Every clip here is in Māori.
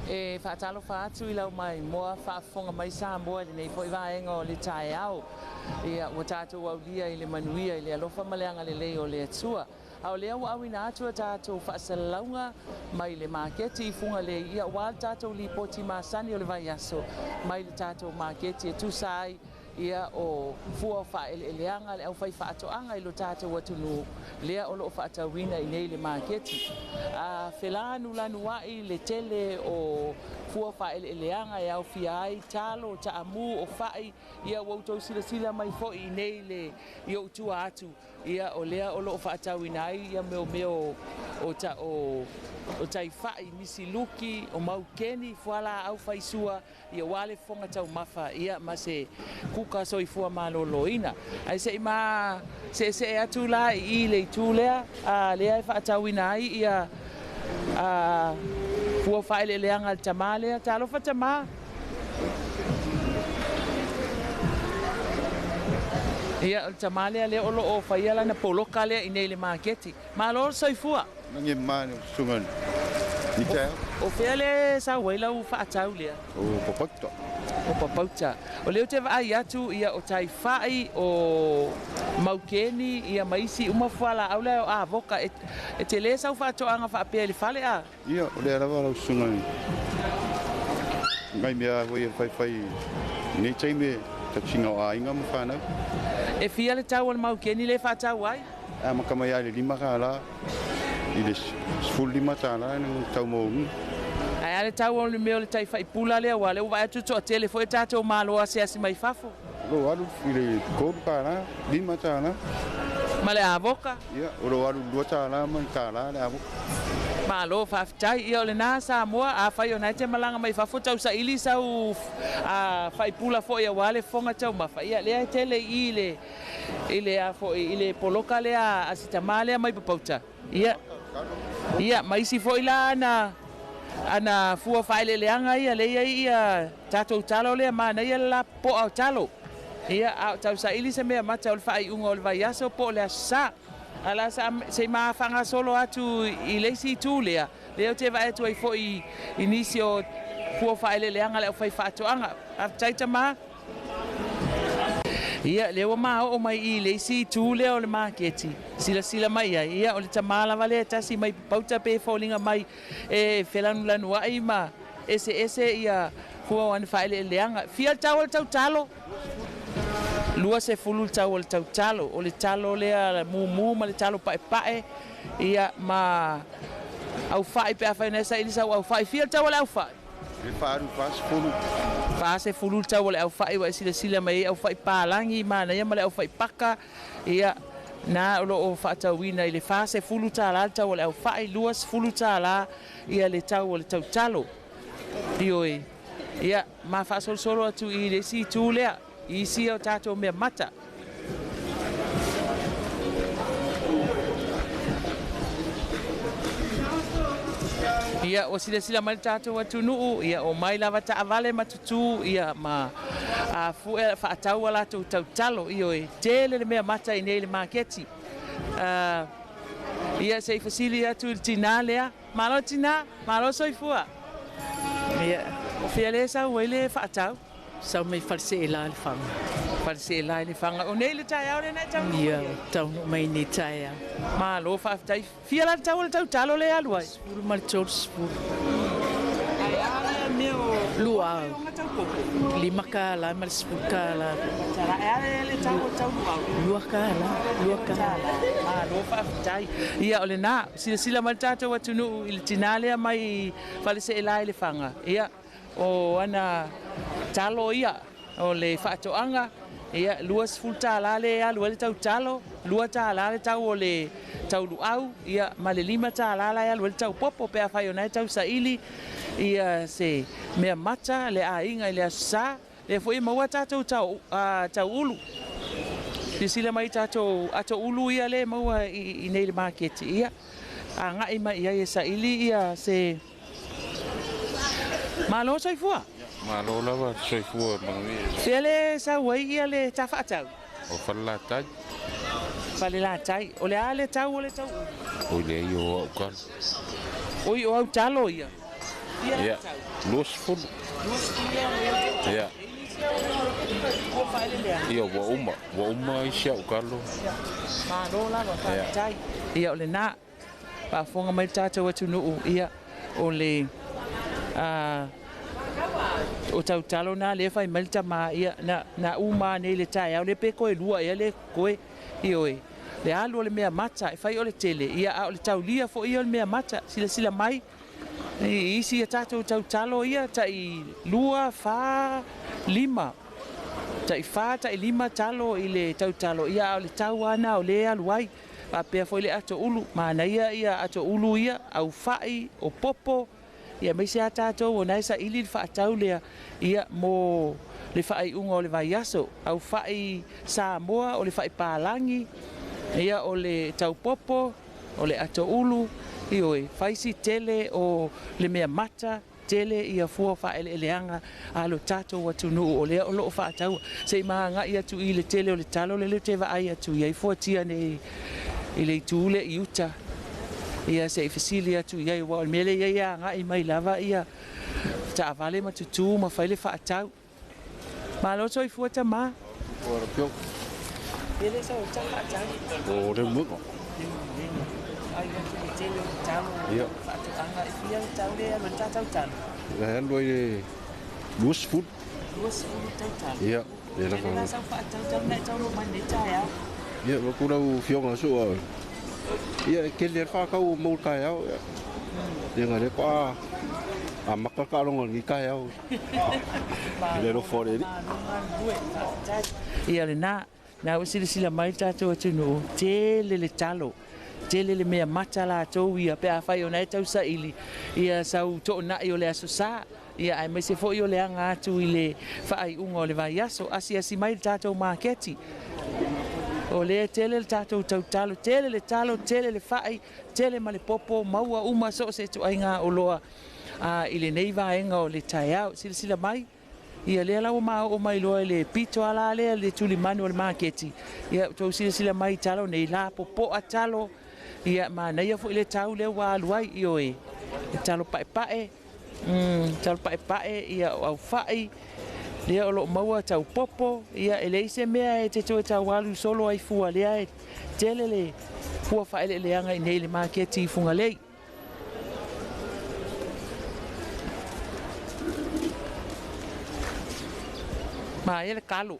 E whaatalo whaatu I lau mai moa whaafonga mai sa moa le nei fwoi vaenga o le tae au. Ia ua tātou au lia I le manuia I le alofa maleanga le lei o le atua. Au lea ua au ina atua tātou whaasalaunga mai le maketi I funga le ia wal tātou li poti masani o le vai aso. Mai le tātou maketi e tusai ia o fua whaeleanga le au whai whaatoanga I lo tātou atunu lea o loo whaatawina I nei le maketi. Whelanu lanu wai le tele o fua whaeleanga e au fiai talo ta amu o whai ia wautou sila mai fo I nei le I o tua atu ia o lea o loo whaatawina ai ia meo o tai whai nisi luki o maukeni fuala au whaisua ia wale fonga tau mafa ia ma se kuka soi fua maloloina. Ai se ima se atu la I le tūlea lea e whaatawina ai ia fua whaile leanga al tamalea talo whatama. Ia al tamalea lea olo o whaiala na poloka lea I nei le maketi. Malolo soi fua. Nange mane sungan. Ni tau. O wheale sa waila u whaatau lea. O papauta. O papauta. O leo te vai atu ia o tai whai o maukeni ia maisi uma whala au leo a voka e te le sau whaatoanga whaapea le whale a. Ia o le arawa rau sungan. Ngai mea hoi whai nei taime ta tinga o a inga mo whanau. E fia le tau o le maukeni le whaatau ai? A makamai ale lima ka la. I le sful lima ta la nang tau moungu. Ai ale tau o le meo le tai whai pula lea wale uwa atu to a tele fo e tātou māloa se asi mai fafo. Lo alu I le kōru ka la, lima ta la. Ma le avoka? Ia, o lo alu lua ta la man ka la le avoka. Mālo whaafitai ia o le nā sa moa a whai o nai te malanga mai fafo tau sa ili sau whai pula fo ia wale fonga tau mafa. Ia lea tele I le poloka lea asita maa lea mai papauta. Ia maisi fo ila ana fua whaile leanga ia leia ia tātou talo lea mana ia la po au talo. Ia au tau sa ili se mea mata o le whai unga o le vai aso po lea sa. Ala sa se maa whanga solo atu I leisi tū lea. Leo te vai atu ai fo I nisi o fua whaile leanga lea whai whaatoanga. A taita maa? Ia lewa maa o mai I leisi tū lea o le maketi. Sila mai ia. Ia o le tamala wale tasi mai pauta pe fōlinga mai e whelanu lanu ai ma ese ia fua wan whaile leanga. Fia tau tau talo. Lua se fulu tau o le tau talo. O le talo lea mu ma le talo pae. Ia ma au whai pe a whai nesa ili sau au whai. Fia tau o le au whai. Le whaaru whaas fulu. Whaase fulu tau o le au whai wa sila mai au whai pālangi ma na ia ma le au whai paka. Ia na o whaatauina I le whaase fulu tāla tau o le au whai. Luas fulu tāla ia le tau o le tau talo. Ioi. Ia ma whaasolo atu I le si tūlea. I si o tātou mea mata. Ia o sila mai tātou atu nuu. Ia o mai lava ta avale matutu. Ia ma fue whaatau ala tau tau talo. Ioi tele le mea mata I nei le maketi. Ia se fasili atu tina lea. Malo tina, malo soifua. Ia o whiale sa uele whaatau. Sau mai farse e la le whanga. Farse e la le whanga. O nei le tai au le nei tau? Ia, tau mai nei tai au. Ma lo whaafitai. Fia la tau le tau talo le aluai? Spuru ma le tōru spuru. Ai ala meo. Lua au. Lima ka la, ma le spuru ka la. Tara e ala le tau o tau lua au. Lua ka la, lua ka la. Ma lo whaafitai. Ia o le nā. Sila mai tātou atu nuu I le tinalea mai falese e la le whanga. Ia o ana talo ia o le whaatoanga. Ia luas ful tāla le alu le tau talo. Lua tāla le tau o le tau luau. Ia ma le lima tāla le alu le tau popo pe a whai o nei tau sa ili. Ia se mea mata le a inga I le asa. Le fo I maua tātou tau ulu. Le sila mai tātou ato ulu ia le maua I nei le maketi. Ia a ngai mai ia sa ili ia se malo soifua. Malo lava soifua mangi. Fele sa wai ia le ta whaatau. O whala tai. Whale la tai. O le a le tau o le tau. O le I o au kal. Oi o au talo ia. Ia. Lua sefulu. Ia. Ia wa uma i sia ukalo. Malo la wa tai. Ia ole na pa fonga mai tata wa tunu ia ole o tau talo na le fai malta ma ia na uma ne le tai au le pe ko e lua ia le koe ioi le alu le mea mata e fai ole tele ia o le tau lia fo ia le mea mata sila mai isi tata o tau talo ia tai lua fa lima tai fa tai lima talo i le tau talo ia o le tau ana o le alu ai pa pe foi le ato ulu ma na ia ato ulu ia au fai o popo ia mai se atato o nai sa ili fa tau le ia mo le fai ungo le vai aso au fai sa moa o le fai palangi ia o le tau popo o le ato ulu ioi fai si tele o le mea mata tele ia fua fa eleanga a lo tato wa tunu o le o lo fa tau se manga ia tu ile tele o le talo le te va ai tu ia fua tia ne ile tule iuta ia se fasilia tu ia wa mele ia nga i mai lava ia ta vale ma tu ma fa le fa tau ma lo so i fua ta ma O pio. ele so ta fa tau O le mu. ai ia tele talo Ia. fa anga ia tau le ma tau talo La loi lua sefulu. duas tau talo Ia. Le la ele ka. sa fa tau na tau lo mande ta ya Ia wa ku rau fionga so. Ia ke le fa ka o mo ka ya. Ia ngare kwa a maka ka longa ni ka ya. Le lo fore ni. Ia le na o sila mai tatou atunu tele le talo tele le mea mata la tau ia pe a fai o nai tau sa ili ia sau to na i o le aso sa ia ai mai se fo i o le anga atu i le fai ungo le vai aso asi mai tatou maketi o le tele le tatou tau talo tele le talo tele le fai tele ma le popo maua uma so se tu ainga o loa i le nei vaenga o le taiao sila mai ia le la o mai loa le pito ala le tuli manu le maketi ia to sila mai talo nei la popo a talo ia ma na ia fo le tau le wa luai ioe talo pae talo pae ia au fai ia o lo maua tau popo ia ele se mea e te to tau walu solo ai fua le telele fua fai le anga i nei le maketi funga lei ma ia le kalo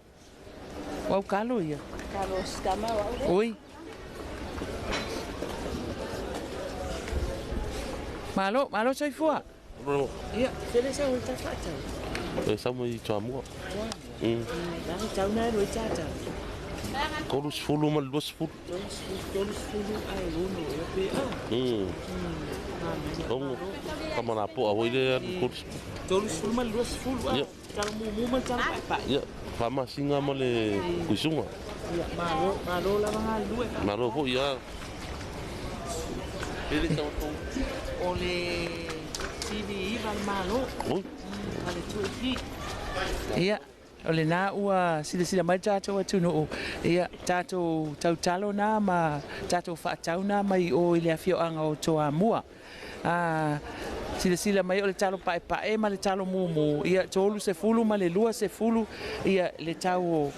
wau kalo ia Carlos Gama wau. oi malo soi fua Ro. ia tele sa ulta fata E sa mo i tua mo. Lang tau na lo tata Ko lu sefulu ma lua sefulu. tolos fulu ai lono ia pe Ongo. Kama na po a ile ko. tolos fulu ma lo fulu Ia. tang mu ma tang pa Ia. Pa ma singa mo le kusunga. ia malo la mga lue Na ro po ia. Ele ta to. ole TV val malo Oi. ale tu fi ia ole na ua sila mai tatou atunu ia tatou tau talo na ma tatou faatau na mai o ile afioaga o toa mua sila mai o le talo pae ma le talo mumu ia tolu se fulu ma le lua se fulu ia le tau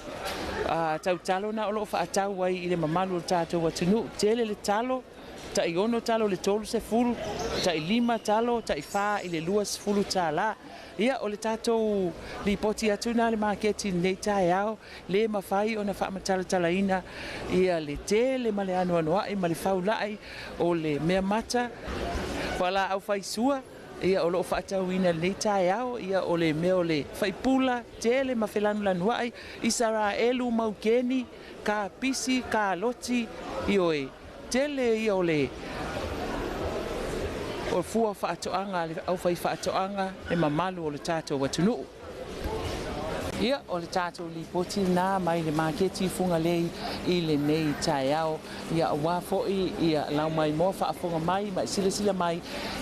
tau talo na o loo faatau ai i le mamalu o tatou atunu tele le talo ta i ono talo le tolu se fulu ta i lima talo ta i fa i le lua se fulu tala ia o le tatou li poti atu na le maketi nei taeao le mafai ona faamatala-talaina ia le tele ma le anuanuaʻi ma le faulaʻi o le mea mata fala au faisua ia o loo faatauina lenei taeao ia o le mea o le faipula tele ma felanulanuaʻi isaraelu maukeni kapisi kaloti ioe tele ia o le o fua faatoʻaga le au fai faatoʻaga e mamalu o le tatou atunuu Ia o le tātou li poti nā mai le maketi funga lei I le nei tai au. Ia wā fo'i ia lau mai mo whaafonga mai, mai sila mai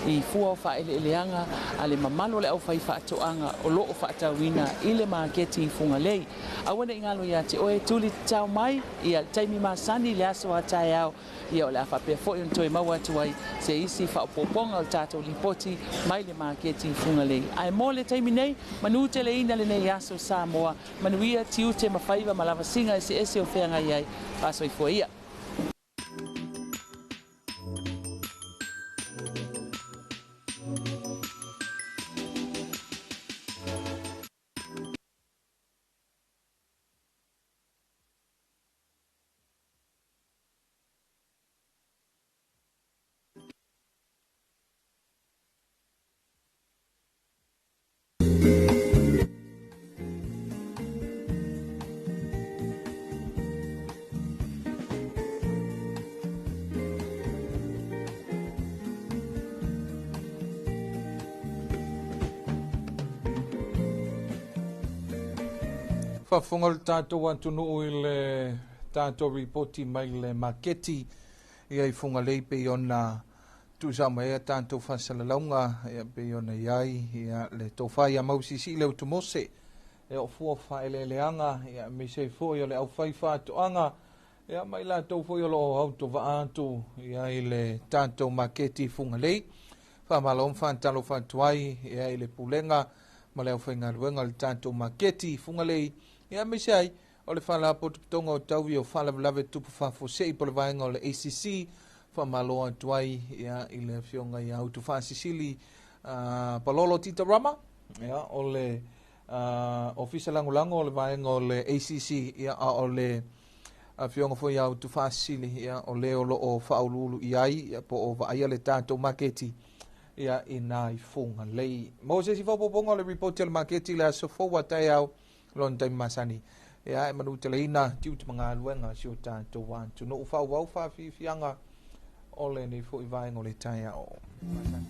I fua o whaeleanga a le mamalo le au whai whaatoanga o loo whaatawina I le maketi funga lei. Awana ingalo ia te oe tuli tau mai, ia taimi masani le aso a tai au, ia o le awhapea fo'i on toi maua tuai se isi whaapoponga o tātou li poti mai le maketi funga lei. Ai mo le taimi nei, manu te le ina le nei aso sa moa, manuia tiu te mawhaiva malava singa ese o whenga iai, paso I fua ia. Whafonga le tātou atunu I le tātou ripoti mai le maketi ia I funga leipe I ona tūsama ea tātou whasalalaunga ia pe ona iai ia le tōwhai a mausisi le utumose ia o fua whaeleleanga ia me se fua ia le au whai whātoanga ia mai la tau fua ia lo hauto vaatu ia I le tātou maketi funga lei whamalom whantalo whatuai ia I le pulenga ma le au whainga ruenga le tātou maketi funga lei ia me sai o le fala potonga o tauwi o fala lave tupu fafosei po le vaenga o le ACC whamaloa tuai ia I le fionga ia autu whasisili palolo tita rama ia o le ofisa langulango o le vaenga o le ACC ia o le fionga fo ia autu whasisili ia o le o o whaululu iai ia po o vaia le tātou maketi ia ina I funga lei. Moses I whapoponga o le report le maketi le aso fōwa tai au lon tai masani ia e manu tele ina tiu te mga luenga si o tātou wantu no uwhau wau whawhianga o le ni fo I vaenga o le tai au masani